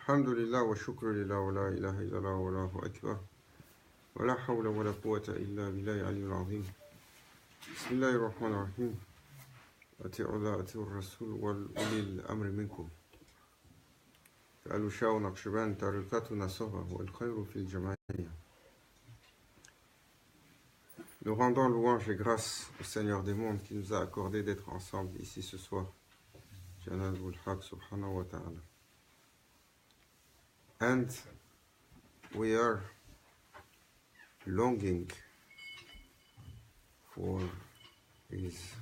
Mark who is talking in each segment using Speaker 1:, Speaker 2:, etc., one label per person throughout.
Speaker 1: الحمد لله والشكر لله ولا إله إلا الله والله أكبر ولا حول ولا قوة إلا بالله العلي العظيم. بسم الله الرحمن الرحيم. أطيعوا الله أطيعوا الرسول والأولي الأمر منكم. فالوشاء نقشبان طريقتنا صفا والخير في الجماعية. Nous rendons louange et grâce au Seigneur des mondes qui nous a accordé d'être ensemble ici ce soir. Jalal al-Haq subhanahu wa ta'ala. And we are longing for His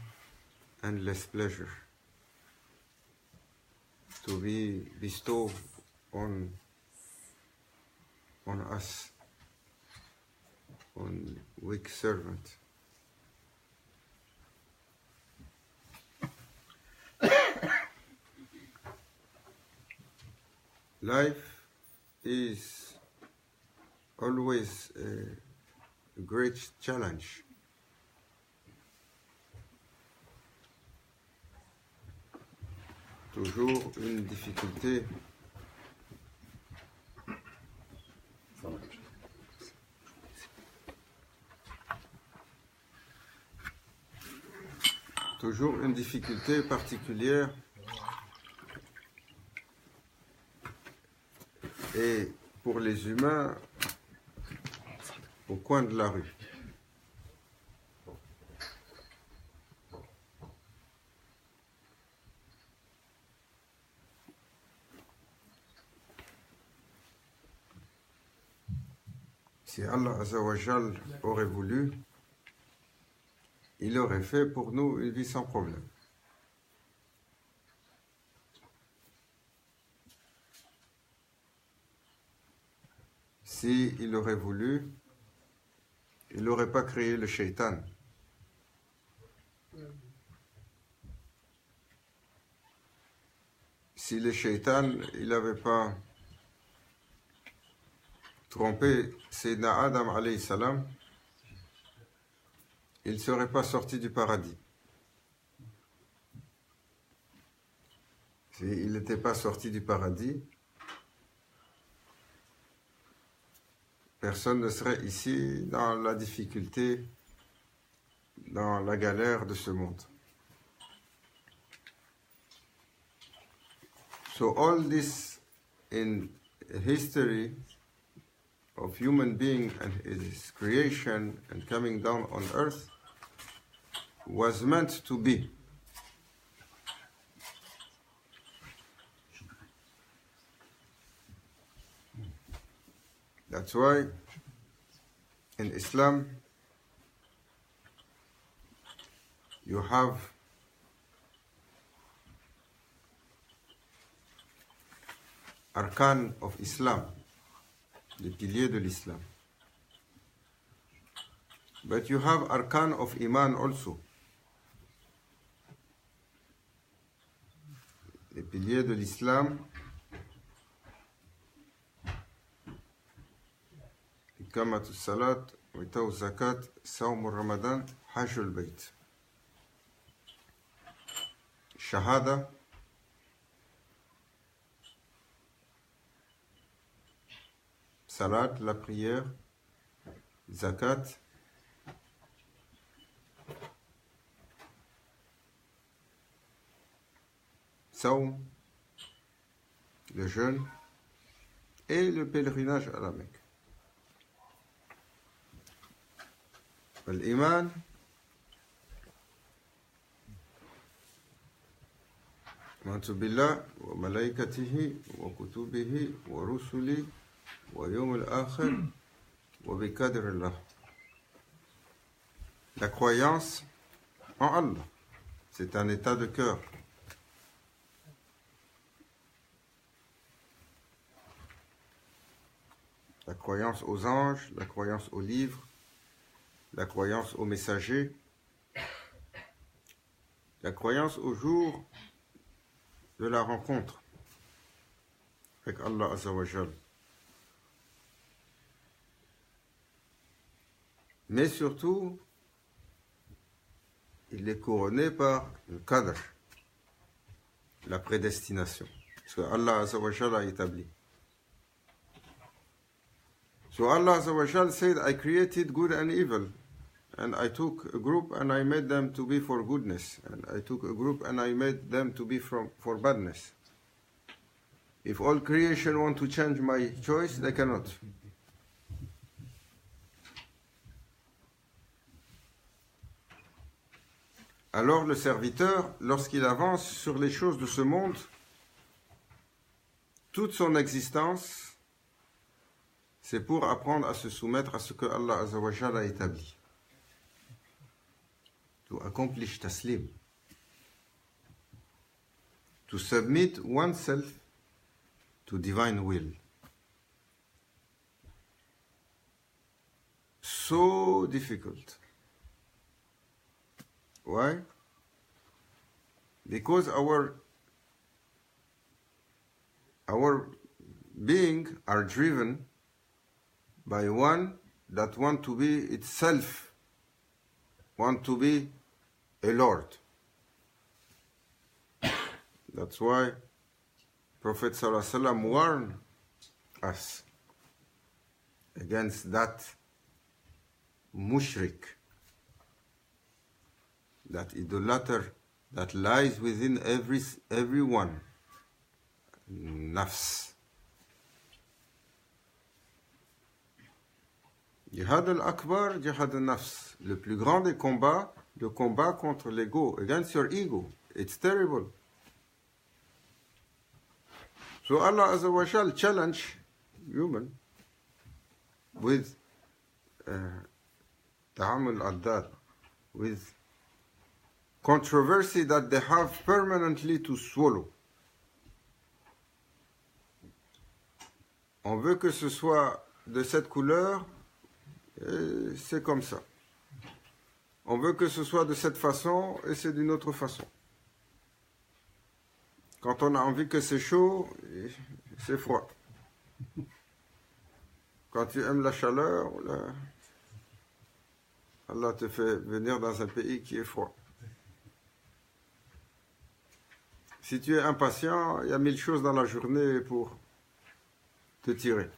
Speaker 1: endless pleasure to be bestowed on us, on weak servant. Life is always a great challenge. Toujours une difficulté. Toujours une difficulté particulière. Et pour les humains, au coin de la rue. Si Allah Azza wa Jal aurait voulu, il aurait fait pour nous une vie sans problème. Si il aurait voulu, il n'aurait pas créé le shaitan. Si le shaitan, il n'avait pas trompé Sayyidina Adam alayhi salam, il ne serait pas sorti du paradis. S'il n'était pas sorti du paradis, personne ne serait ici dans la difficulté, dans la galère de ce monde. So all this in history of human being and his creation and coming down on earth was meant to be. That's why in Islam you have arkan of Islam, les piliers de l'Islam. But you have arkan of Iman also. Les piliers de l'Islam, إقامة الصلاة وإيتاء الزكاة صوم رمضان حج البيت. Shahada, Salat, la prière, Zakat, Saum, le jeûne et le pèlerinage à la Mecque. L'iman, amantu billah wa malaikatihi wa kutubihi wa rusuli wa yawm al-akhir wa bi qadrillah. La croyance en Allah, c'est un état de cœur. La croyance aux anges, la croyance aux livres, la croyance aux messagers, la croyance au jour de la rencontre avec Allah Azza wa Jal. Mais surtout, il est couronné par le qadr, la prédestination. Ce que Allah Azza wa Jal a établi. So Allah Azza wa Jal said, I created good and evil. And I took a group and I made them to be for goodness. And I took a group and I made them to be for badness. If all creation want to change my choice, they cannot. Alors le serviteur, lorsqu'il avance sur les choses de ce monde, toute son existence, c'est pour apprendre à se soumettre à ce que Allah Azza wa Jalla a établi. To accomplish taslim. To submit oneself to divine will. So difficult. Why? Because our being are driven by one that want to be itself, want to be a Lord. That's why Prophet Sallallahu Alaihi Wasallam warned us against that mushrik, that idolater that lies within everyone, nafs. Jihad al-Akbar, Jihad al-Nafs. Le plus grand des combats, le combat contre l'ego, against your ego. It's terrible. So Allah Azza wa Jal challenge human with ta'amul al-dar, with controversy that they have permanently to swallow. On veut que ce soit de cette couleur, et c'est comme ça. On veut que ce soit de cette façon, et c'est d'une autre façon. Quand on a envie que c'est chaud, c'est froid. Quand tu aimes la chaleur, Allah te fait venir dans un pays qui est froid. Si tu es impatient, il y a 1000 choses dans la journée pour te tirer.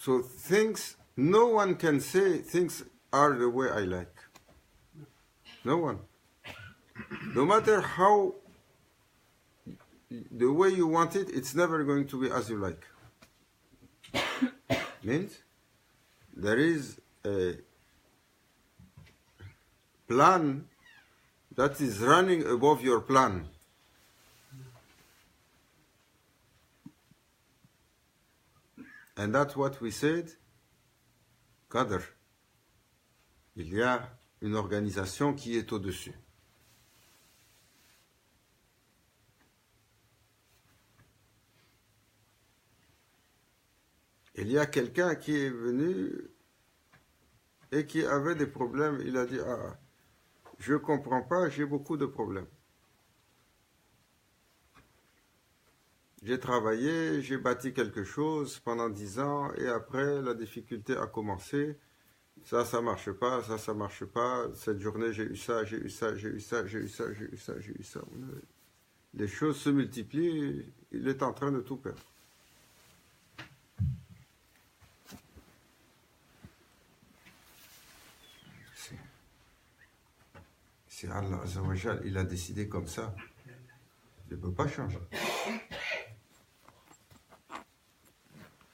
Speaker 1: So things, no one can say things are the way I like. No one. No matter how, the way you want it, it's never going to be as you like. Means there is a plan that is running above your plan. And that's what we said, Qadr. Il y a une organisation qui est au-dessus. Il y a quelqu'un qui est venu et qui avait des problèmes. Il a dit, ah, je ne comprends pas, j'ai beaucoup de problèmes. J'ai travaillé, j'ai bâti quelque chose pendant 10 ans et après la difficulté a commencé. Ça marche pas, ça marche pas. Cette journée, j'ai eu ça, j'ai eu ça, j'ai eu ça, j'ai eu ça, j'ai eu ça, j'ai eu ça. Les choses se multiplient, il est en train de tout perdre. C'est Allah Azza wa Jal, il a décidé comme ça. Il ne peut pas changer.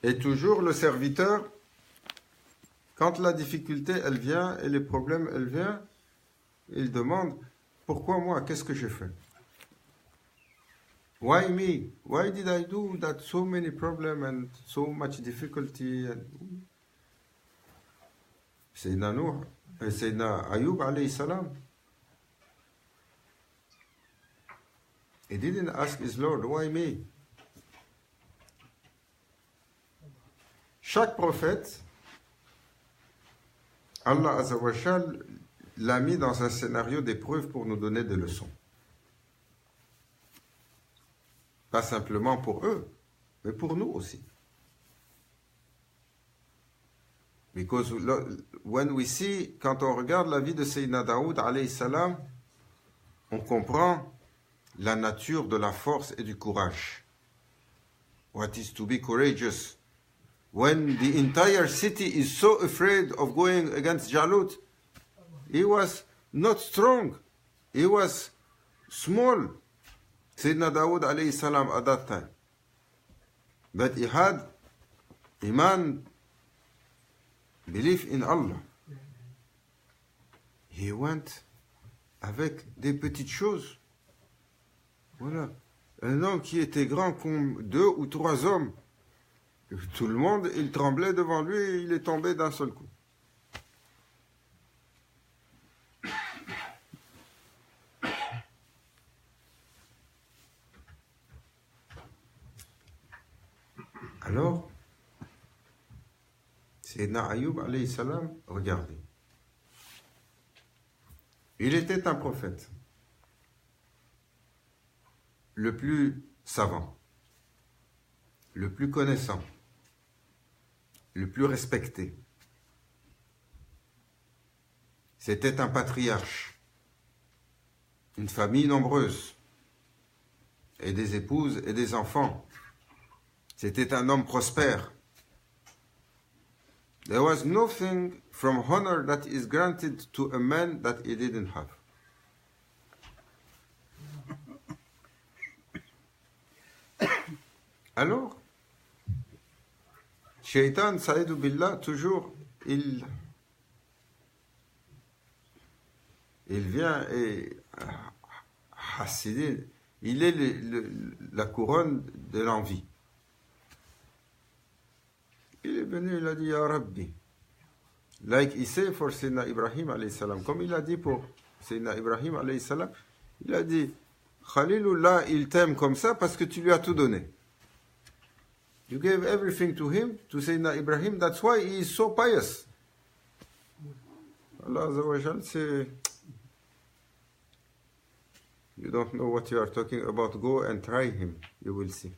Speaker 1: Et toujours le serviteur, quand la difficulté elle vient et les problèmes elle vient, il demande pourquoi moi, qu'est-ce que j'ai fait? Why me? Why did I do that so many problems and so much difficulty? Sayyidina Nuh, Sayyidina Ayyub alayhi salam. He didn't ask his Lord, why me? Chaque prophète, Allah Azza wa Jal l'a mis dans un scénario d'épreuve pour nous donner des leçons. Pas simplement pour eux, mais pour nous aussi. Because when we see, quand on regarde la vie de Sayyidina Daoud alayhi salam, on comprend la nature de la force et du courage. what is to be courageous. When the entire city is so afraid of going against Jalut, he was not strong. He was small. Sayyidina Dawood alayhi salam at that time. But he had iman, belief in Allah. He went avec des petites choses. Voilà. Un homme qui était grand comme 2 ou 3 hommes. Tout le monde, il tremblait devant lui et il est tombé d'un seul coup. Alors, Sayyidina Ayyub alayhi salam, regardez. Il était un prophète, le plus savant, le plus connaissant, le plus respecté. C'était un patriarche, une famille nombreuse, et des épouses et des enfants. C'était un homme prospère. There was nothing from honor that is granted to a man that he didn't have. Alors, Shaitan, Saïdou Billah, toujours, il vient et Hassidir, il est la couronne de l'envie. Il est venu, il a dit, Ya Rabbi. Like he said for Sayyidina Ibrahim alayhi salam. Comme il a dit pour Sayyidina Ibrahim alayhi salam, il a dit, Khalilullah, il t'aime comme ça parce que tu lui as tout donné. You gave everything to him, to Sayyidina Ibrahim, that's why he is so pious. Allah Azza wa Jal say, you don't know what you are talking about, go and try him, you will see.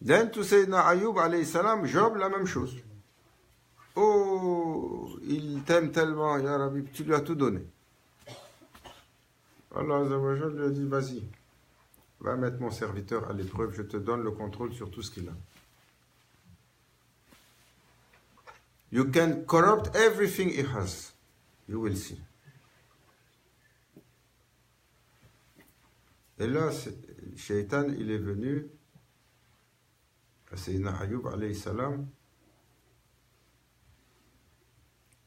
Speaker 1: Then to Sayyidina Ayyub alayhi salam, Job, la même chose. Oh, il t'aime tellement, Ya Rabbi, tu lui as tout donné. Allah Azza wa Jal lui a dit, vas-y, va mettre mon serviteur à l'épreuve, je te donne le contrôle sur tout ce qu'il a. You can corrupt everything he has. You will see. Et là, Shaitan, il est venu à Sayyidina Ayyub alayhi salam,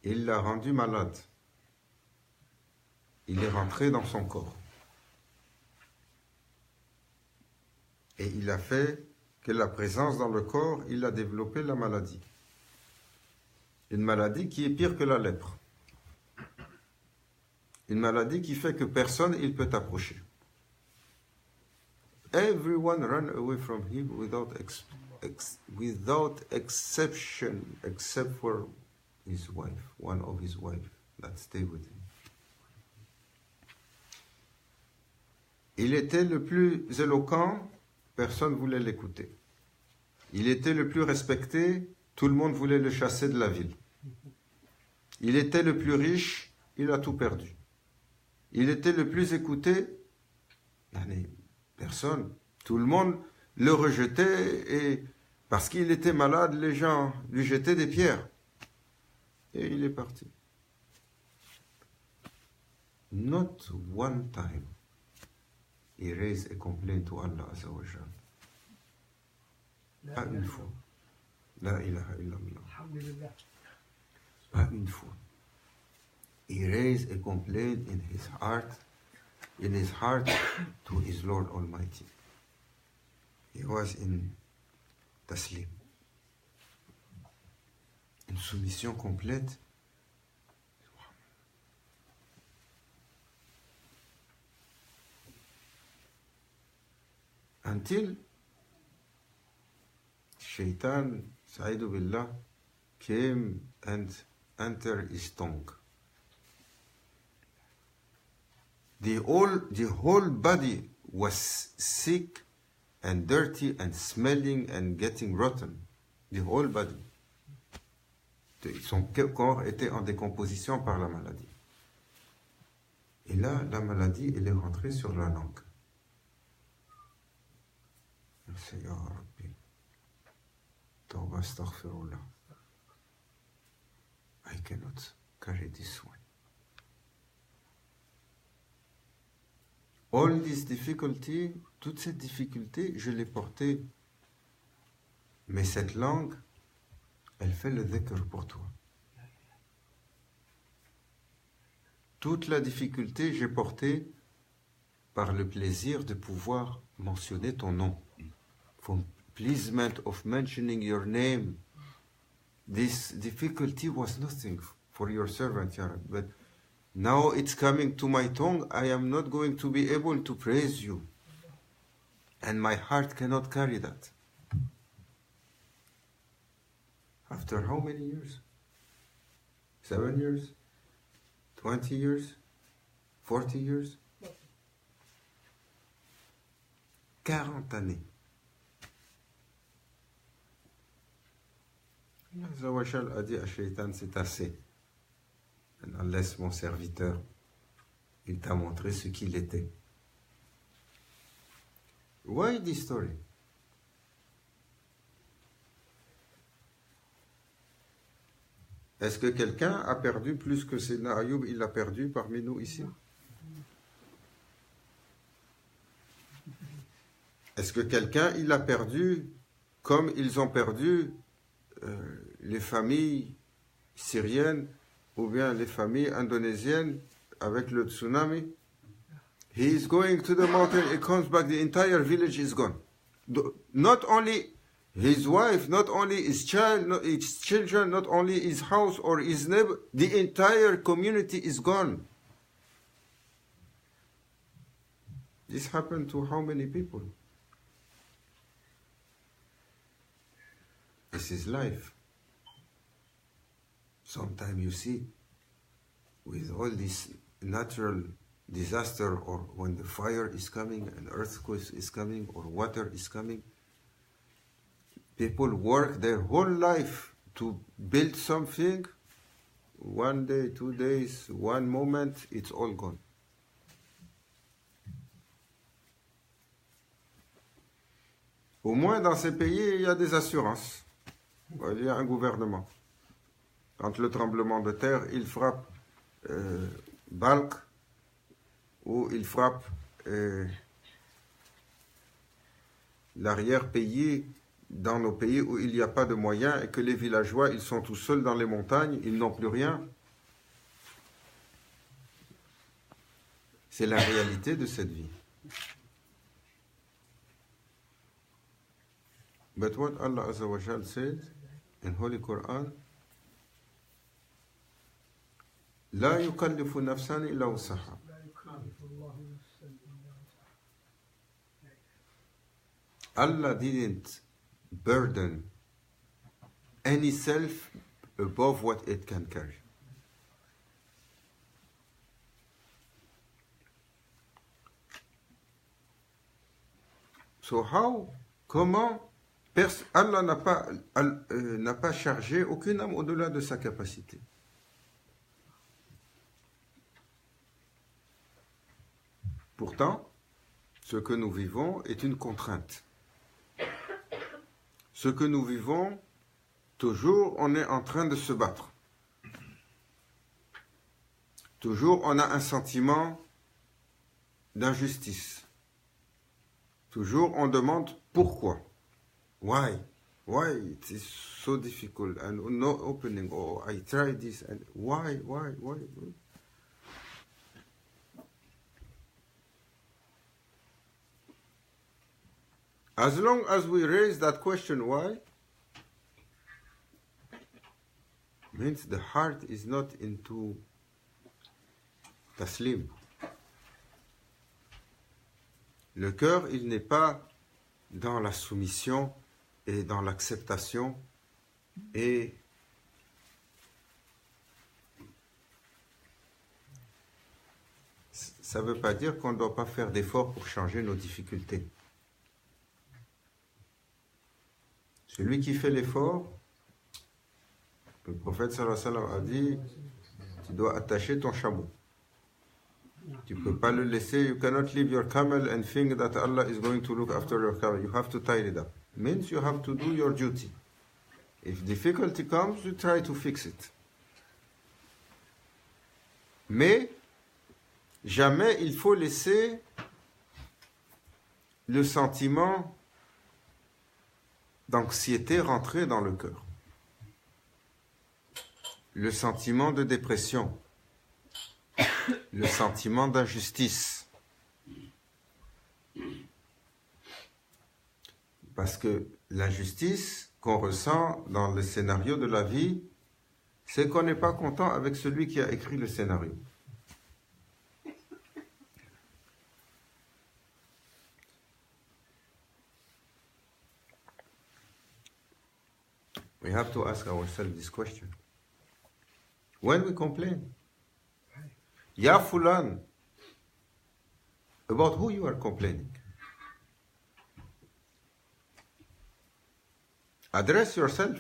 Speaker 1: il l'a rendu malade. Il est rentré dans son corps. Et il a fait que la présence dans le corps, il a développé la maladie. Une maladie qui est pire que la lèpre. Une maladie qui fait que personne il peut approcher. Everyone ran away from him without exception, except for his wife, one of his wife that stayed with him. Il était le plus éloquent, personne ne voulait l'écouter. Il était le plus respecté, tout le monde voulait le chasser de la ville. Il était le plus riche, il a tout perdu. Il était le plus écouté, personne. Tout le monde le rejetait et parce qu'il était malade, les gens lui jetaient des pierres. Et il est parti. Not one time he raised a complaint to Allah Azza wa Jal. Pas une fois. La ilaha illallah. Pas une fois. He raised a complaint in his heart to his Lord Almighty. He was in taslim. Une soumission complète. Until Shaitan, Sa'idu Billah, came and entered his tongue. The whole body was sick and dirty and smelling and getting rotten. The whole body. Son corps était en décomposition par la maladie. Et là, la maladie, elle est rentrée sur la langue. Il say, Ya Rabbi, Tawbah astaghfirullah. I cannot carry this one. All these difficulties, toute cette difficulté, je l'ai portée. Mais cette langue, elle fait le dhikr pour toi. Toute la difficulté, j'ai porté par le plaisir de pouvoir mentionner ton nom. For pleasement of mentioning your name. This difficulty was nothing for your servant, Ya Rabbi. But now it's coming to my tongue, I am not going to be able to praise you. And my heart cannot carry that. After how many years? 7 years? 20 years? 40 years? 40 années. Zawachal a dit à Shaitan, c'est assez. Maintenant, laisse mon serviteur. Il t'a montré ce qu'il était. Why this story? Est-ce que quelqu'un a perdu plus que Sayyidina Ayoub, il l'a perdu parmi nous ici? Est-ce que quelqu'un, il a perdu comme ils ont perdu les familles syriennes ou bien les familles indonésiennes avec le tsunami? He is going to the mountain, he comes back, the entire village is gone. Not only his wife, not only his child, not his children, not only his house or his neighbor, the entire community is gone. This happened to how many people? This is life. Sometimes you see, with all this natural disaster, or when the fire is coming, an earthquake is coming, or water is coming, people work their whole life to build something. 1 day, 2 days, 1 moment, it's all gone. Au moins dans ces pays, il y a des assurances. Il y a un gouvernement. Quand le tremblement de terre, il frappe Balkh, ou il frappe l'arrière-pays, dans nos pays où il n'y a pas de moyens et que les villageois, ils sont tout seuls dans les montagnes, ils n'ont plus rien. C'est la réalité de cette vie. But what Allah Azza wa Jal said in Holy Quran, لا يكلف نفسا إلا وسعها. Allah didn't burden any self above what it can carry. So how, comment, Allah n'a pas chargé aucune âme au-delà de sa capacité. Pourtant, ce que nous vivons est une contrainte. Ce que nous vivons, toujours on est en train de se battre. Toujours on a un sentiment d'injustice. Toujours on demande pourquoi. Why? Why it is so difficult and no opening, or I tried this and why? As long as we raise that question, why, means the heart is not into taslim. Le cœur, il n'est pas dans la soumission et dans l'acceptation et ça ne veut pas dire qu'on ne doit pas faire d'efforts pour changer nos difficultés. Celui qui fait l'effort, le prophète sallallahu alayhi wa sallam a dit, tu dois attacher ton chameau. Tu peux pas le laisser. You cannot leave your camel and think that Allah is going to look after your camel. You have to tie it up. Means you have to do your duty. If difficulty comes, you try to fix it. Mais jamais il faut laisser le sentiment d'anxiété rentrer dans le cœur. Le sentiment de dépression. Le sentiment d'injustice. Parce que l'injustice qu'on ressent dans le scénario de la vie, c'est qu'on n'est pas content avec celui qui a écrit le scénario. We have to ask ourselves this question. When we complain, Ya Fulan, about who you are complaining? Address yourself.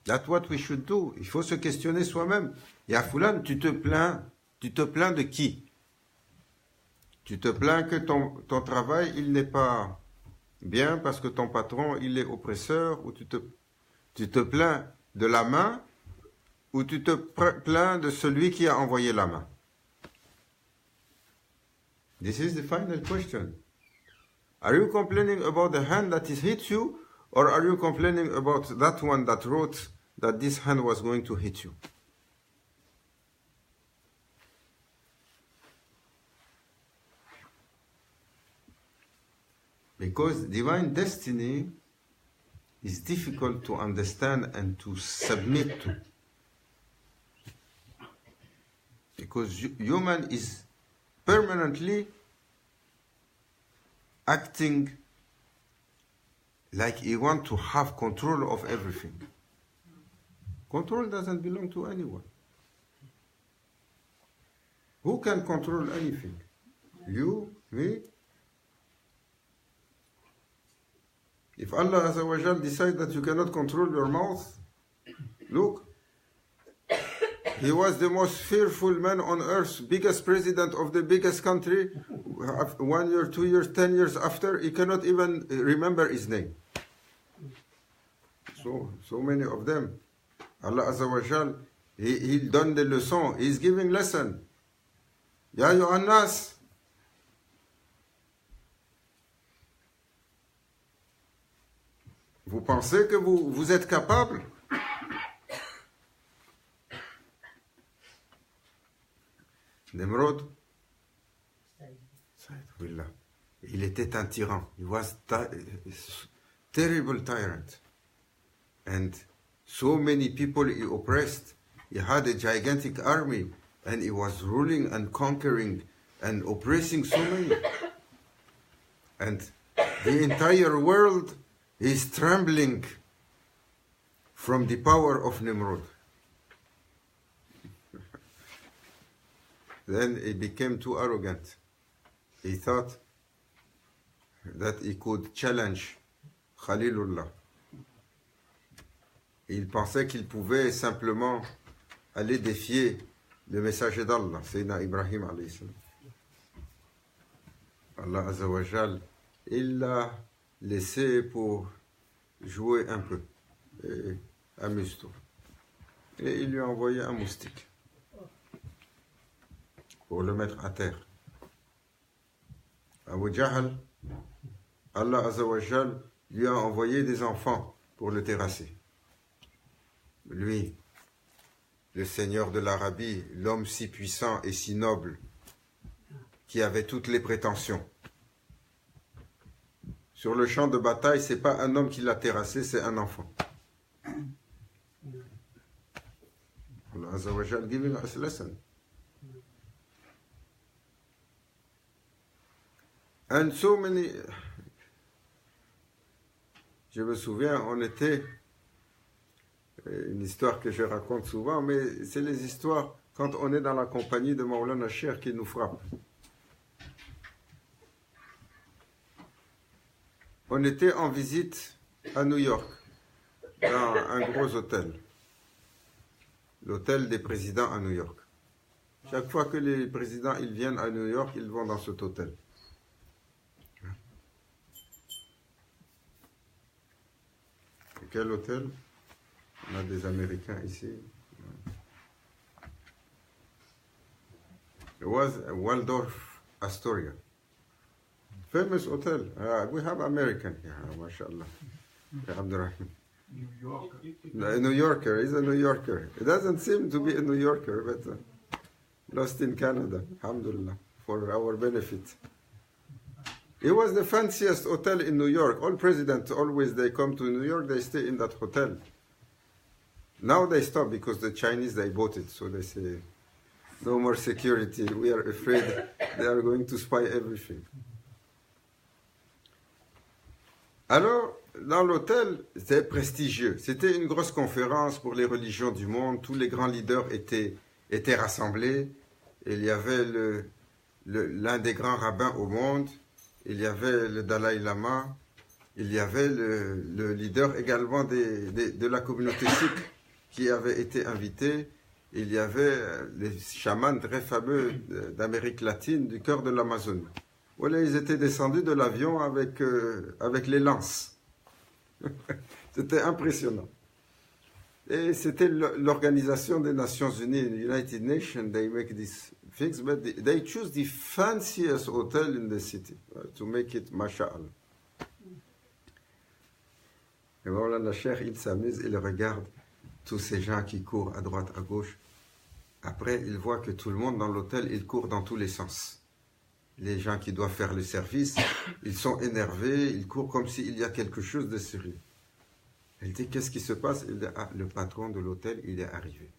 Speaker 1: That's what we should do. Il faut se questionner soi-même. Ya Fulan, tu te plains de qui? Tu te plains que ton travail, il n'est pas bien parce que ton patron, il est oppresseur, ou tu te plains de la main, ou tu te plains de celui qui a envoyé la main? This is the final question. Are you complaining about the hand that is hit you, or are you complaining about that one that wrote that this hand was going to hit you? Because divine destiny is difficult to understand and to submit to. Because human is permanently acting like he wants to have control of everything. Control doesn't belong to anyone. Who can control anything? You, me? If Allah Azza wa Jal decides that you cannot control your mouth, look, he was the most fearful man on earth, biggest president of the biggest country. 1 year, 2 years, 10 years after, he cannot even remember his name. So many of them. Allah Azza wa Jal, he donne des leçons. He's giving lesson. Ya Yohannas. Vous pensez que vous êtes capable? Nimrod, il était un tyran. He was terrible tyrant. And so many people he oppressed. He had a gigantic army and he was ruling and conquering and oppressing so many. And the entire world is trembling from the power of Nimrod. Then he became too arrogant. He thought that he could challenge Khalilullah. Il pensait qu'il pouvait simplement aller défier le messager d'Allah, Sayyidina Ibrahim alayhi salam. Allah Azza wa Jal, il l'a laissé pour jouer un peu. Et amuse-toi. Et il lui a envoyé un moustique pour le mettre à terre. Abu Jahl, Allah Azza wa Jal lui a envoyé des enfants pour le terrasser. Lui, le seigneur de l'Arabie, l'homme si puissant et si noble, qui avait toutes les prétentions. Sur le champ de bataille, c'est pas un homme qui l'a terrassé, c'est un enfant. Allah Azza wa Jal giving us a lesson. And so many... Je me souviens, on était... Une histoire que je raconte souvent, mais c'est les histoires quand on est dans la compagnie de Maulana Cheikh qui nous frappent. On était en visite à New York, dans un gros hôtel. L'hôtel des présidents à New York. Chaque fois que les présidents ils viennent à New York, ils vont dans cet hôtel. Quel hôtel? On a des Américains ici. It was Waldorf Astoria. Famous hotel. We have American here, mashallah. Abdurrahman.
Speaker 2: New Yorker.
Speaker 1: A New Yorker, he's a New Yorker. It doesn't seem to be a New Yorker, but lost in Canada, alhamdulillah, for our benefit. It was the fanciest hotel in New York. All presidents, always they come to New York, they stay in that hotel. Now they stop because the Chinese, they bought it. So they say, no more security. We are afraid they are going to spy everything. Alors, dans l'hôtel, c'était prestigieux. C'était une grosse conférence pour les religions du monde. Tous les grands leaders étaient rassemblés. Il y avait l'un des grands rabbins au monde. Il y avait le Dalai Lama. Il y avait le leader également de la communauté sikh qui avait été invité. Il y avait les chamans très fameux d'Amérique latine, du cœur de l'Amazonie. Voilà, ils étaient descendus de l'avion avec les lances. C'était impressionnant. Et c'était l'organisation des Nations Unies, United Nations, they make these things, but they choose the fanciest hotel in the city to make it masha'Allah. Et voilà, la Cheikh, il s'amuse, il regarde tous ces gens qui courent à droite, à gauche. Après, il voit que tout le monde dans l'hôtel, il court dans tous les sens. Les gens qui doivent faire le service, ils sont énervés, ils courent comme s'il y a quelque chose de sérieux. Il dit, qu'est-ce qui se passe? Il dit, ah, le patron de l'hôtel, il est arrivé.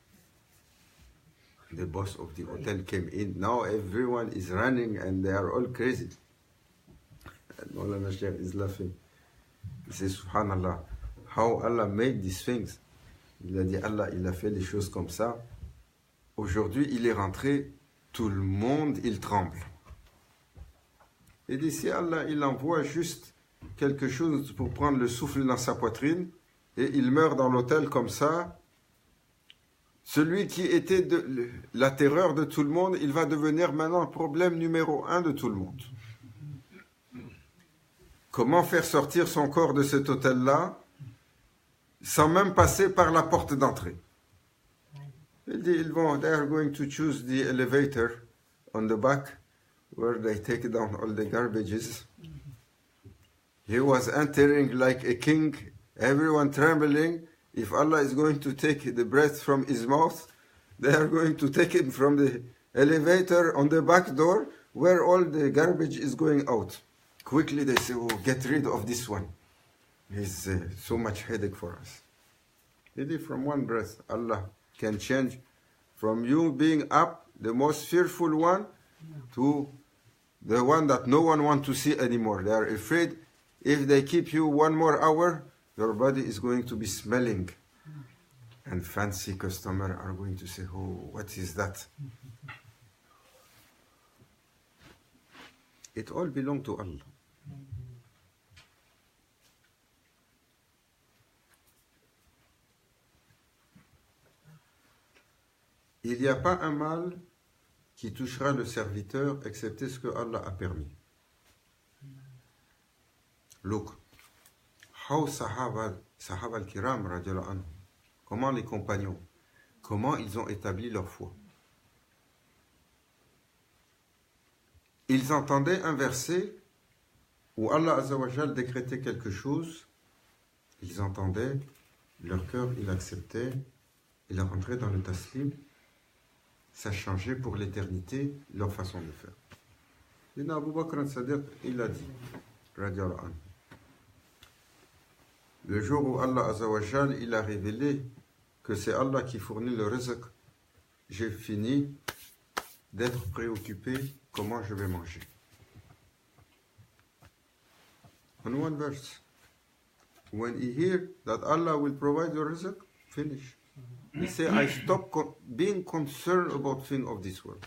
Speaker 1: The boss of the hotel came in. Now everyone is running and they are all crazy. And Maulana Sheikh is laughing. He says, Subhanallah, how Allah made these things. Il a dit, Allah, il a fait les choses comme ça. Aujourd'hui, il est rentré, tout le monde, il tremble. Et d'ici, Allah, il envoie juste quelque chose pour prendre le souffle dans sa poitrine, et il meurt dans l'hôtel comme ça. Celui qui était la terreur de tout le monde, il va devenir maintenant le problème numéro 1 de tout le monde. Comment faire sortir son corps de cet hôtel-là sans même passer par la porte d'entrée? Il dit, they are going to choose the elevator on the back where they take down all the garbages. He was entering like a king, everyone trembling. If Allah is going to take the breath from his mouth, they are going to take it from the elevator on the back door where all the garbage is going out. Quickly they say, oh, get rid of this one. It's so much headache for us. Really, from one breath, Allah can change from you being up, the most fearful one, to the one that no one wants to see anymore. They are afraid if they keep you one more hour, your body is going to be smelling. And fancy customers are going to say, oh, what is that? It all belongs to Allah. Il n'y a pas un mal qui touchera le serviteur excepté ce que Allah a permis. Look, how Sahaba al-Kiram, radiallahu anhu, comment les compagnons, comment ils ont établi leur foi. Ils entendaient un verset où Allah Azza wa Jal décrétait quelque chose, ils entendaient, leur cœur, il acceptait, il rentrait dans le taslim, ça changeait pour l'éternité leur façon de faire. Et Abu Bakr al-Sadiq, il a dit, radiallahu anhu, le jour où Allah Azza wa Jal, il a révélé que c'est Allah qui fournit le rizq, j'ai fini d'être préoccupé comment je vais manger. On one verse, when he hear that Allah will provide the rizq, finish. He say, I stop being concerned about things of this world.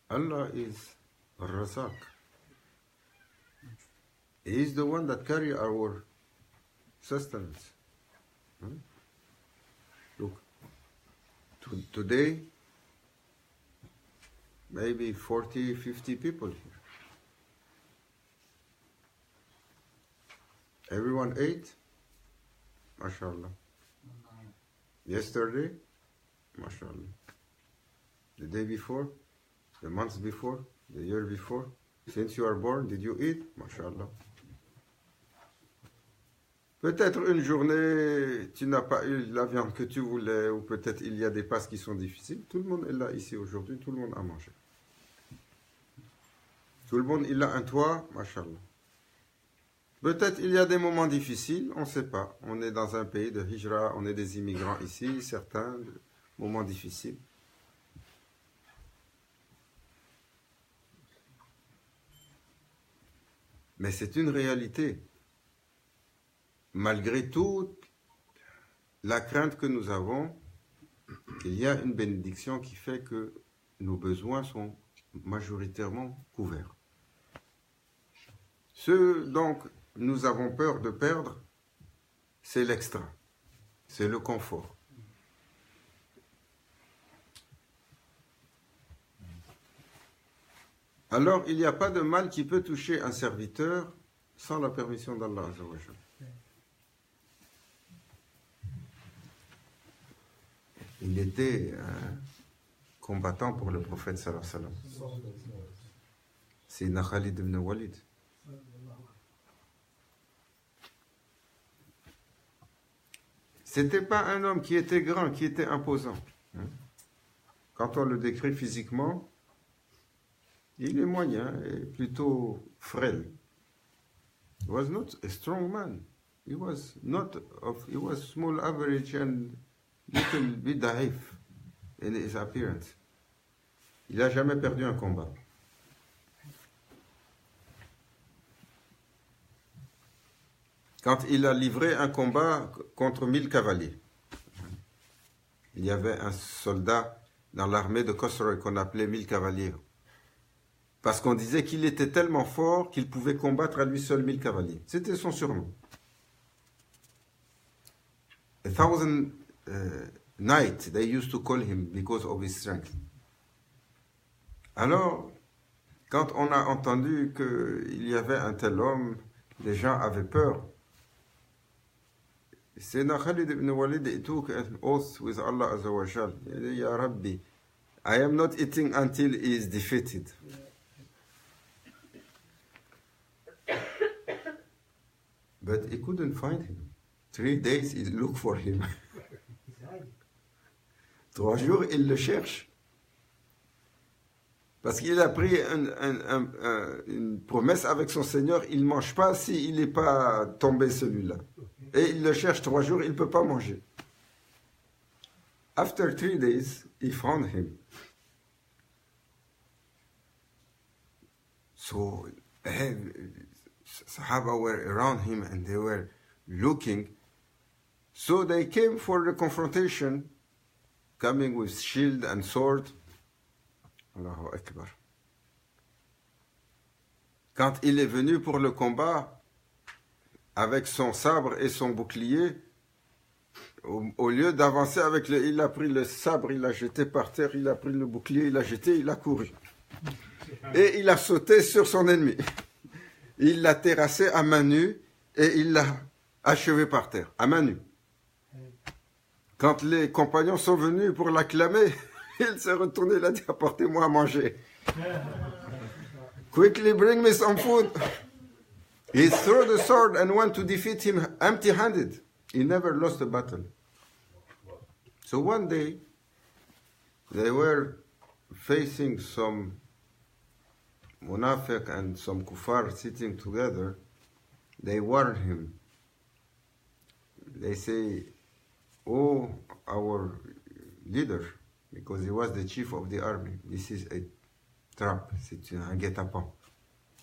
Speaker 1: Allah is Razak. He is the one that carry our sustenance. Look, today, maybe 40, 50 people here. Everyone ate? MashaAllah. Yesterday? MashaAllah. The day before? The month before? The year before? Since you are born, did you eat? MashaAllah. Peut-être une journée, tu n'as pas eu la viande que tu voulais, ou peut-être il y a des passes qui sont difficiles. Tout le monde est là ici aujourd'hui, tout le monde a mangé. Tout le monde, il a un toit, MashaAllah. Peut-être il y a des moments difficiles, on ne sait pas. On est dans un pays de hijra, on est des immigrants ici, certains moments difficiles. Mais c'est une réalité. Malgré toute la crainte que nous avons, il y a une bénédiction qui fait que nos besoins sont majoritairement couverts. Ce dont nous avons peur de perdre, c'est l'extra, c'est le confort. Alors, il n'y a pas de mal qui peut toucher un serviteur sans la permission d'Allah Azza wa Jalla. Il était un combattant pour le prophète sallallahu alayhi wa sallam. C'est Khalid ibn Walid. C'était pas un homme qui était grand, qui était imposant. Quand on le décrit physiquement, il est moyen et plutôt frêle. He was not a strong man. He was small, average and little bit daif in his appearance. Il n'a jamais perdu un combat. Quand il a livré un combat contre 1000 cavaliers, il y avait un soldat dans l'armée de Khosrow qu'on appelait 1000 cavaliers. Parce qu'on disait qu'il était tellement fort qu'il pouvait combattre à lui seul 1000 cavaliers. C'était son surnom. 1,000 knights, they used to call him because of his strength. Alors, quand on a entendu qu'il y avait un tel homme, les gens avaient peur. Sayyidina Khalid ibn Walid, he took an oath with Allah Azza wa Jal. Ya Rabbi, I am not eating until he is defeated. But he couldn't find him. 3 days he looked for him. 3 jours, il le cherche. Parce qu'il a pris une promesse avec son Seigneur, il ne mange pas s'il n'est pas tombé celui-là. Et il le cherche 3 jours, il ne peut pas manger. After 3 days, he found him. So, Sahaba were around him and they were looking. So they came for the confrontation, coming with shield and sword. Allahu Akbar. Quand il est venu pour le combat, avec son sabre et son bouclier, au lieu d'avancer avec il a pris le sabre, il l'a jeté par terre, il a pris le bouclier, il l'a jeté, il a couru. Et il a sauté sur son ennemi. Il l'a terrassé à main nue et il l'a achevé par terre, à main nue. Quand les compagnons sont venus pour l'acclamer, il s'est retourné, il a dit, apportez-moi à manger. Quickly bring me some food. He threw the sword and went to defeat him empty-handed. He never lost a battle. So one day, they were facing some munafiq and some kuffar sitting together. They warned him. They say, oh, our leader, because he was the chief of the army, this is a trap, c'est un guet-apens.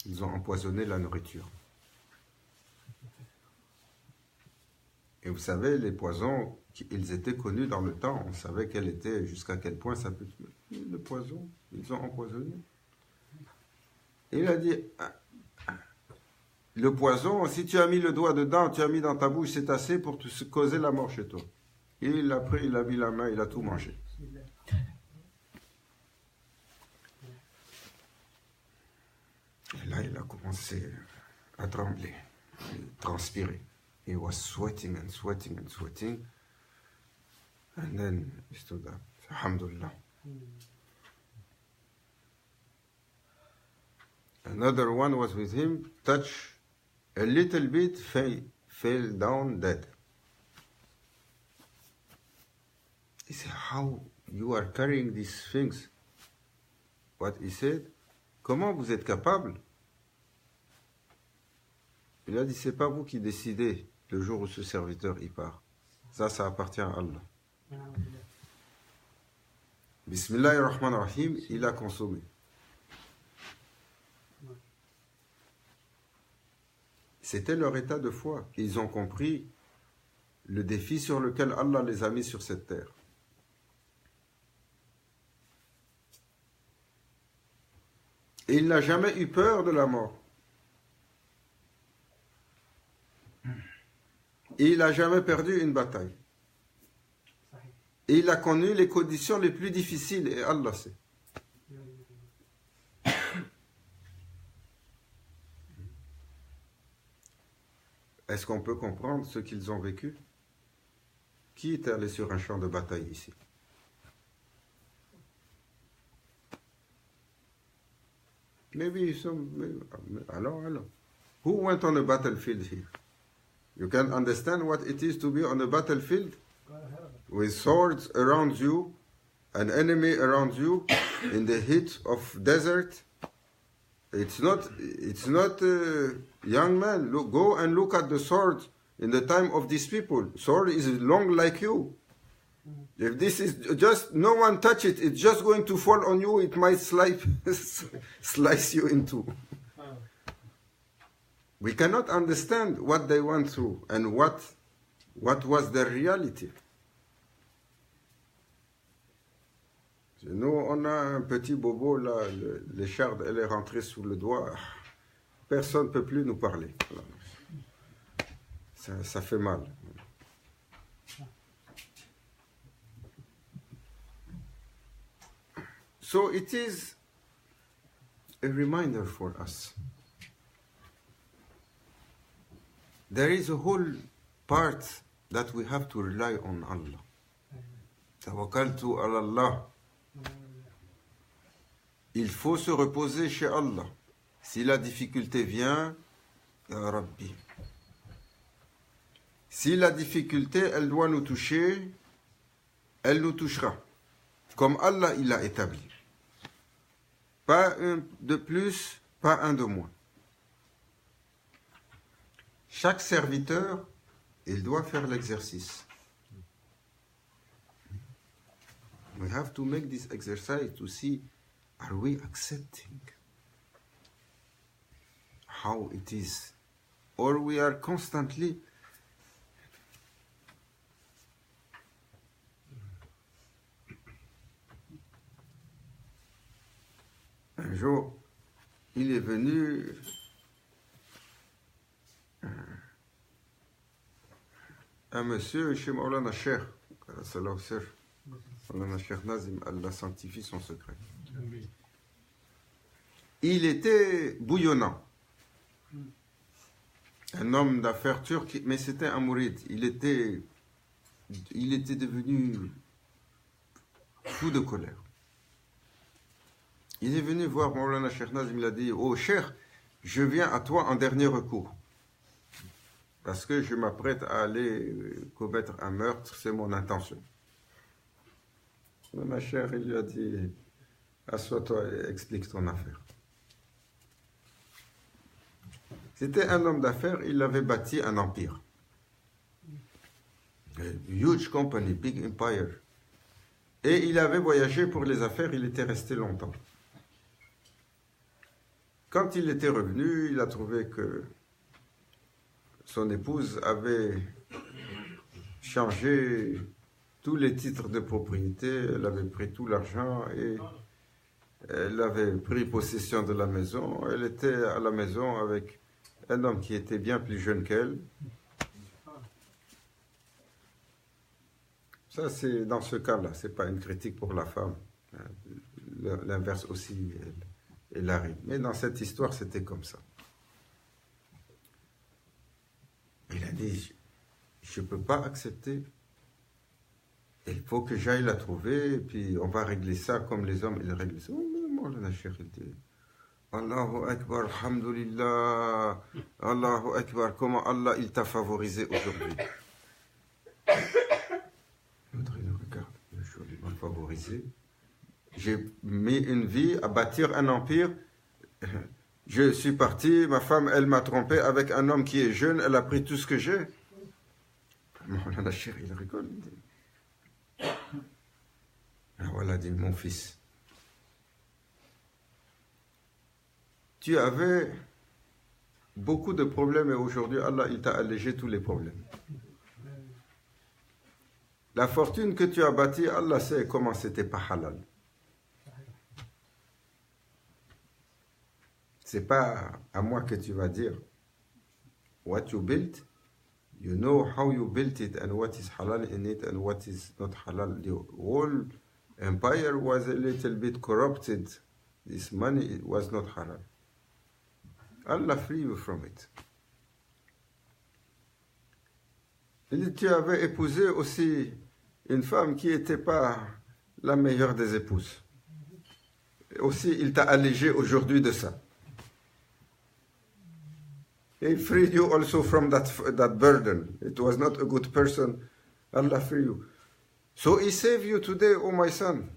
Speaker 1: Ils ont empoisonné la nourriture. Et vous savez, les poisons, ils étaient connus dans le temps. On savait jusqu'à quel point ça peut tuer. Le poison, ils ont empoisonné. Et il a dit, le poison, si tu as mis le doigt dedans, tu as mis dans ta bouche, c'est assez pour te causer la mort chez toi. Et après, il a mis la main, il a tout mangé. Et là, il a commencé à trembler, à transpirer. He was sweating and sweating and sweating. And then he stood up. Alhamdulillah. Another one was with him, touched a little bit, fell down dead. He said, how you are carrying these things? What he said, comment vous êtes capable? Il a dit, c'est pas vous qui décidez le jour où ce serviteur y part. Ça appartient à Allah. Bismillahirrahmanirrahim, il a consommé. C'était leur état de foi. Ils ont compris le défi sur lequel Allah les a mis sur cette terre. Et il n'a jamais eu peur de la mort. Et il n'a jamais perdu une bataille. Et il a connu les conditions les plus difficiles, et Allah sait. Est-ce qu'on peut comprendre ce qu'ils ont vécu? Qui est allé sur un champ de bataille ici? Maybe some. Alors. Who went on a battlefield here? You can understand what it is to be on a battlefield with swords around you, an enemy around you, in the heat of desert. It's not young man. Look, go and look at the sword in the time of these people. Sword is long like you. If this is just no one touch it, it's just going to fall on you. It might slice you in two. We cannot understand what they went through and what was their reality. Nous, on a un petit bobo là, l'écharde, elle est rentrée sous le doigt. Personne ne peut plus nous parler. Ça fait mal. So it is a reminder for us. There is a whole part that we have to rely on Allah. Tawakkaltu ala Allah. Il faut se reposer chez Allah. Si la difficulté vient, Ya Rabbi. Si la difficulté, elle doit nous toucher, elle nous touchera. Comme Allah, il l'a établi. Pas un de plus, pas un de moins. Chaque serviteur, il doit faire l'exercice. We have to make this exercise to see, are we accepting how it is? Or we are constantly un jour, il est venu un monsieur chez Maulana Cheikh, Maulana Cheikh Nazim, Allah sanctifie son secret. Il était bouillonnant. Un homme d'affaires turc, mais c'était un mouride. Il était devenu fou de colère. Il est venu voir Maulana Cheikh Nazim, il a dit, oh Cheikh, je viens à toi en dernier recours. Parce que je m'apprête à aller commettre un meurtre, c'est mon intention. Maulana Cheikh, il lui a dit, assois-toi et explique ton affaire. C'était un homme d'affaires, il avait bâti un empire. A huge company, big empire. Et il avait voyagé pour les affaires, il était resté longtemps. Quand il était revenu, il a trouvé que son épouse avait changé tous les titres de propriété, elle avait pris tout l'argent et elle avait pris possession de la maison. Elle était à la maison avec un homme qui était bien plus jeune qu'elle. Ça, c'est dans ce cas-là, c'est pas une critique pour la femme. L'inverse aussi, elle arrive. Mais dans cette histoire, c'était comme ça. Il a dit, je ne peux pas accepter. Il faut que j'aille la trouver, et puis on va régler ça comme les hommes, ils règlent ça. Maulana Cheikh, il dit, Allahu Akbar, Alhamdulillah, Allahu Akbar, comment Allah, il t'a favorisé aujourd'hui. L'autre, il regarde, il m'a favorisé. J'ai mis une vie à bâtir un empire. Je suis parti, ma femme, elle m'a trompé avec un homme qui est jeune, elle a pris tout ce que j'ai. Maulana Cheikh, il rigole. Voilà, dit mon fils. Tu avais beaucoup de problèmes et aujourd'hui, Allah, il t'a allégé tous les problèmes. La fortune que tu as bâtie, Allah sait comment c'était pas halal. C'est pas à moi que tu vas dire. What you built, you know how you built it and what is halal in it and what is not halal. The whole empire was a little bit corrupted. This money it was not halal. Allah free you from it. Et tu avais épousé aussi une femme qui n'était pas la meilleure des épouses. Et aussi, il t'a allégé aujourd'hui de ça. He freed you also from that burden. It was not a good person. Allah free you. So he saved you today, oh my son.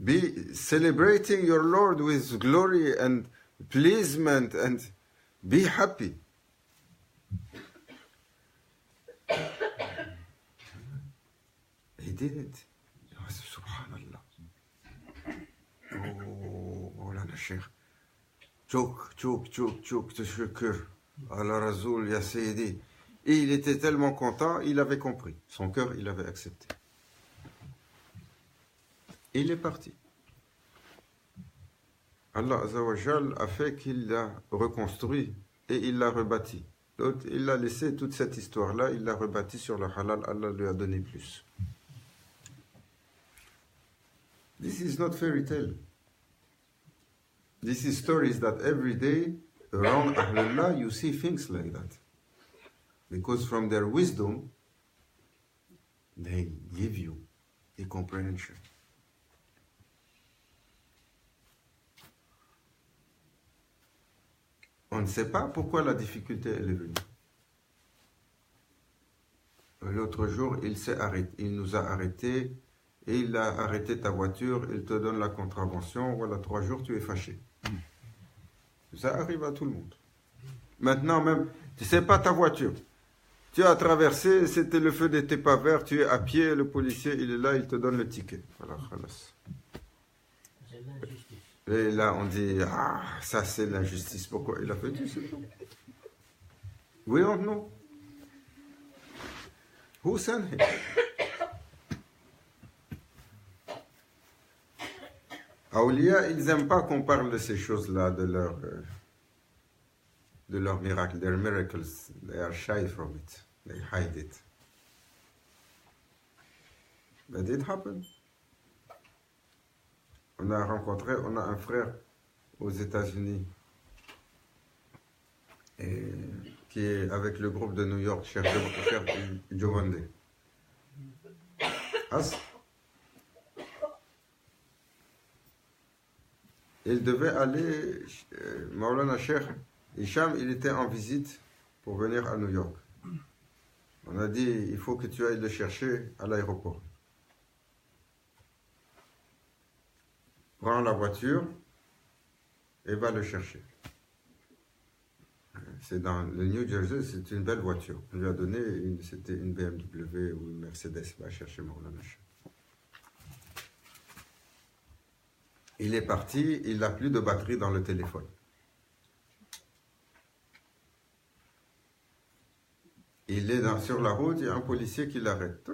Speaker 1: Be celebrating your Lord with glory and pleasement and be happy. He did it. Subhanallah. Oh, Maulana Cheikh. Tchouk, tashkur. Allah Razoul, ya Sayyidi. Et il était tellement content, il avait compris. Son cœur, il avait accepté. Il est parti. Allah Azzawajal a fait qu'il l'a reconstruit et il l'a rebâti. Donc, il a laissé toute cette histoire-là, il l'a rebâti sur le halal, Allah lui a donné plus. This is not fairy tale. This is stories that every day around Ahlullah you see things like that. Because from their wisdom, they give you a comprehension. On ne sait pas pourquoi la difficulté elle est venue. L'autre jour, il nous a arrêtés et il a arrêté ta voiture, il te donne la contravention, voilà, 3 jours, tu es fâché. Ça arrive à tout le monde. Maintenant même, tu sais pas ta voiture. Tu as traversé, c'était le feu n'était pas vert, tu es à pied, le policier, il est là, il te donne le ticket. Voilà, khalas. Et là, on dit, ah, ça c'est l'injustice. Pourquoi il a fait tout ça? We don't know. Who sent him? Awliya, ils n'aiment pas qu'on parle de ces choses-là, de leurs miracles, their miracles. They are shy from it. They hide it. But it happened. On a un frère aux États-Unis qui est avec le groupe de New York, Cher Jovande. Il devait aller, Maulana Cheikh Hicham, il était en visite pour venir à New York. On a dit, il faut que tu ailles le chercher à l'aéroport. Prends la voiture et va le chercher. C'est dans le New Jersey, c'est une belle voiture. On lui a donné, c'était une BMW ou une Mercedes. Va chercher Maulana Cheikh. Il est parti, il n'a plus de batterie dans le téléphone. Il est sur la route, il y a un policier qui l'arrête.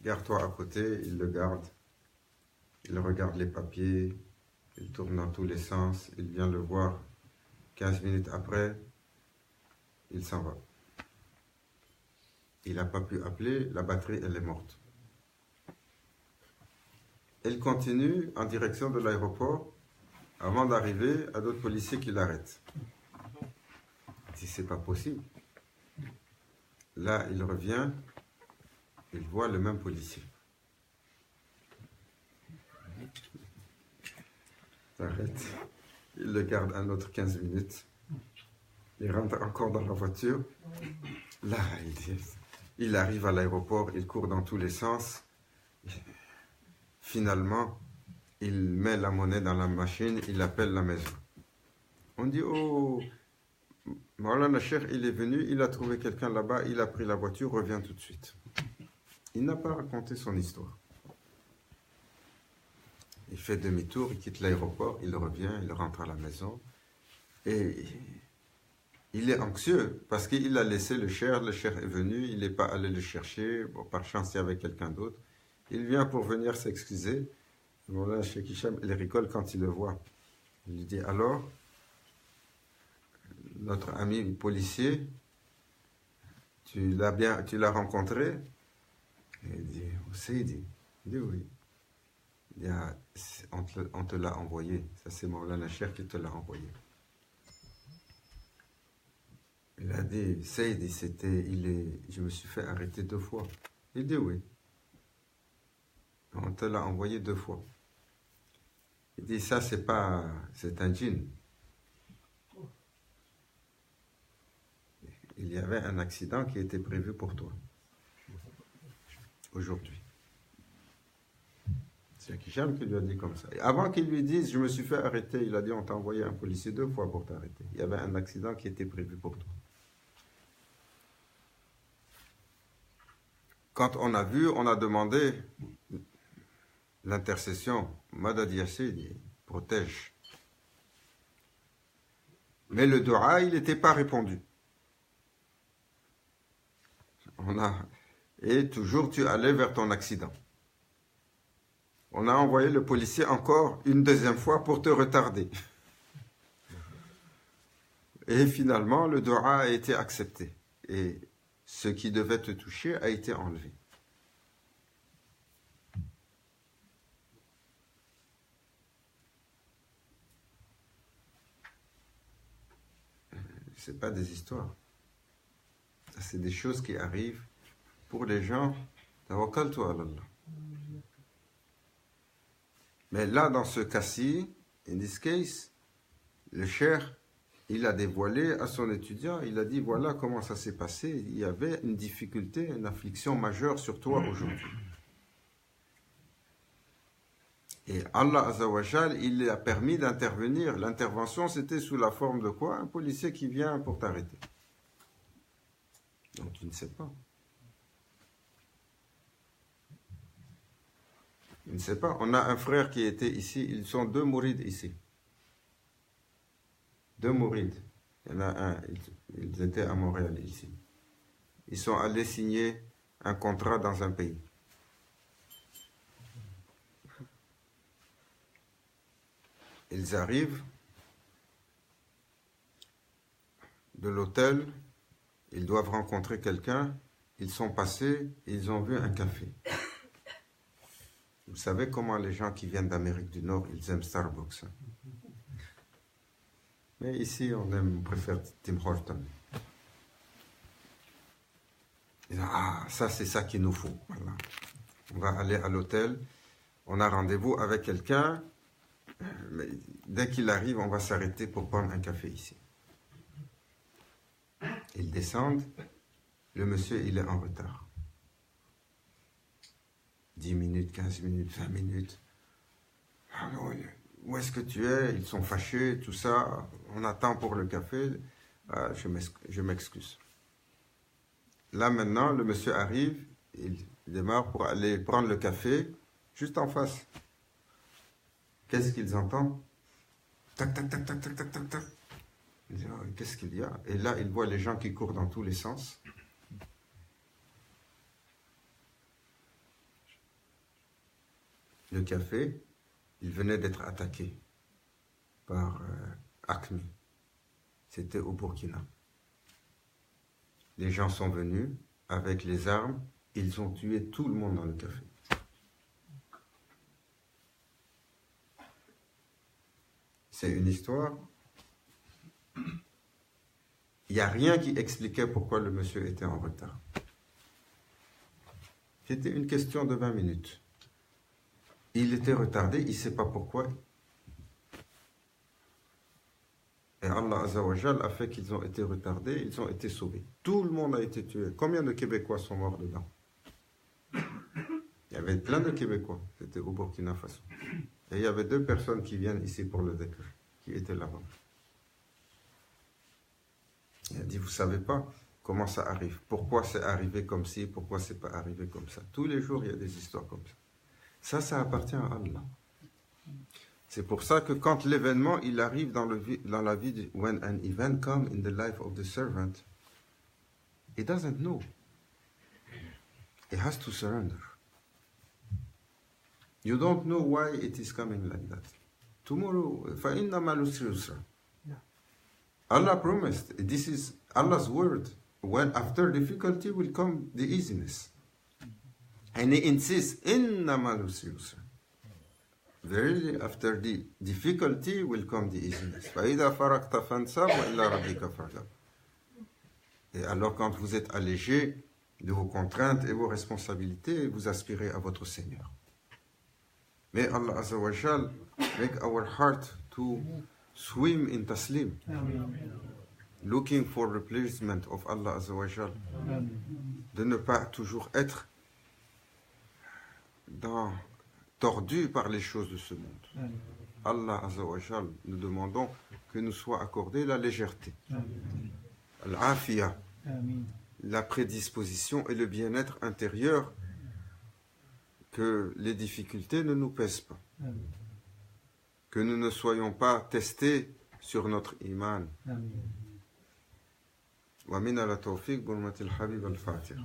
Speaker 1: Garde-toi à côté, il le garde. Il regarde les papiers. Il tourne dans tous les sens, il vient le voir. 15 minutes après, il s'en va. Il n'a pas pu appeler, la batterie, elle est morte. Il continue en direction de l'aéroport avant d'arriver à d'autres policiers qui l'arrêtent. Il dit, c'est pas possible. Là, il revient, il voit le même policier. Il arrête, il le garde un autre 15 minutes. Il rentre encore dans la voiture. Là, il arrive à l'aéroport, il court dans tous les sens. Finalement, il met la monnaie dans la machine, il appelle la maison. On dit, oh, Maulana Cheikh, il est venu, il a trouvé quelqu'un là-bas, il a pris la voiture, revient tout de suite. Il n'a pas raconté son histoire. Il fait demi-tour, il quitte l'aéroport, il revient, il rentre à la maison. Et il est anxieux parce qu'il a laissé le cheikh est venu, il n'est pas allé le chercher, bon, par chance il y avait quelqu'un d'autre. Il vient pour venir s'excuser. Voilà, Cheikh Hicham, il rigole quand il le voit. Il lui dit, alors, notre ami policier, tu l'as rencontré? Et il dit, il dit oui. Il dit, ah, on te l'a envoyé. Ça, c'est Maulana Cheikh qui te l'a envoyé. Il a dit, Seydi, je me suis fait arrêter 2 fois. Il dit oui. On te l'a envoyé 2 fois. Il dit, ça, c'est un djinn. Il y avait un accident qui était prévu pour toi. Aujourd'hui. C'est Hicham qui lui a dit comme ça. Et avant qu'il lui dise, je me suis fait arrêter, il a dit, on t'a envoyé un policier 2 fois pour t'arrêter. Il y avait un accident qui était prévu pour toi. Quand on a vu, on a demandé l'intercession. Madad Yassid protège. Mais le dua, il n'était pas répondu. Et toujours tu allais vers ton accident. On a envoyé le policier encore une 2e fois pour te retarder. Et finalement, le dua a été accepté. Et ce qui devait te toucher a été enlevé. Ce n'est pas des histoires. C'est des choses qui arrivent pour les gens. Tawakkaltu ala Allah. Mais là, dans ce cas-ci, in this case, le cheikh, il a dévoilé à son étudiant, il a dit, voilà comment ça s'est passé. Il y avait une difficulté, une affliction majeure sur toi aujourd'hui. Et Allah Azzawajal, il a permis d'intervenir. L'intervention, c'était sous la forme de quoi? Un policier qui vient pour t'arrêter. Donc tu ne sais pas. Je ne sais pas. On a un frère qui était ici. Ils sont 2 mourides ici. 2 mourides. Il y en a un. Ils étaient à Montréal ici. Ils sont allés signer un contrat dans un pays. Ils arrivent de l'hôtel. Ils doivent rencontrer quelqu'un. Ils sont passés. Ils ont vu un café. Vous savez comment les gens qui viennent d'Amérique du Nord, ils aiment Starbucks. Mais ici, on préfère Tim Hortons. Ils disent, ah, ça, c'est ça qu'il nous faut. Voilà. On va aller à l'hôtel. On a rendez-vous avec quelqu'un. Mais dès qu'il arrive, on va s'arrêter pour prendre un café ici. Ils descendent. Le monsieur, il est en retard. 10 minutes, 15 minutes, 20 minutes. Alors, où est-ce que tu es? Ils sont fâchés, tout ça. On attend pour le café. Ah, je m'excuse. Là, maintenant, le monsieur arrive. Il démarre pour aller prendre le café juste en face. Qu'est-ce qu'ils entendent? Tac, tac, tac, tac, tac, tac, tac, tac. Ils disent, oh, qu'est-ce qu'il y a? Et là, il voit les gens qui courent dans tous les sens. Le café, il venait d'être attaqué. par AQMI. C'était au Burkina. Les gens sont venus avec les armes, ils ont tué tout le monde dans le café. C'est une histoire. Il n'y a rien qui expliquait pourquoi le monsieur était en retard. C'était une question de 20 minutes. Il était retardé, il ne sait pas pourquoi. Et Allah Azza wa Jal a fait qu'ils ont été retardés, ils ont été sauvés. Tout le monde a été tué. Combien de Québécois sont morts dedans? Il y avait plein de Québécois. C'était au Burkina Faso. Et il y avait 2 personnes qui viennent ici pour le dhikr, qui étaient là-bas. Il a dit, vous ne savez pas comment ça arrive. Pourquoi c'est arrivé comme ci, pourquoi c'est pas arrivé comme ça. Tous les jours, il y a des histoires comme ça. Ça appartient à Allah. C'est pour ça que quand l'événement, il arrive dans la vie, when an event comes in the life of the servant, he doesn't know. He has to surrender. You don't know why it is coming like that. Tomorrow, فَإِنَّ مَا الْعُسْرِ يُسْرًا. Allah promised, this is Allah's word. When after difficulty will come the easiness. And he insists, إِنَّ مَا الْعُسْرِ يُسْرًا. Verily, after the difficulty will come the easiness. فَإِذَا فَرَقْتَ فَانْصَبْ وَإِلَّا رَبِّكَ فَارْغَب. Et alors, quand vous êtes allégé de vos contraintes et vos responsabilités, vous aspirez à votre Seigneur. May Allah Azza wa Jal make our heart to swim in taslim, looking for replacement of Allah Azza wa Jal, de ne pas toujours être tordu par les choses de ce monde. Allah Azza wa Jal, nous demandons que nous soit accordée la légèreté, l'afia, la prédisposition et le bien-être intérieur, que les difficultés ne nous pèsent pas, que nous ne soyons pas testés sur notre iman. Wa min ala tawfiq burmatil habib al-Fatiha.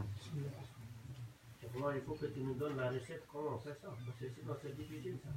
Speaker 2: Il faut que tu nous donnes la recette, comment on fait ça, parce que sinon c'est difficile ça.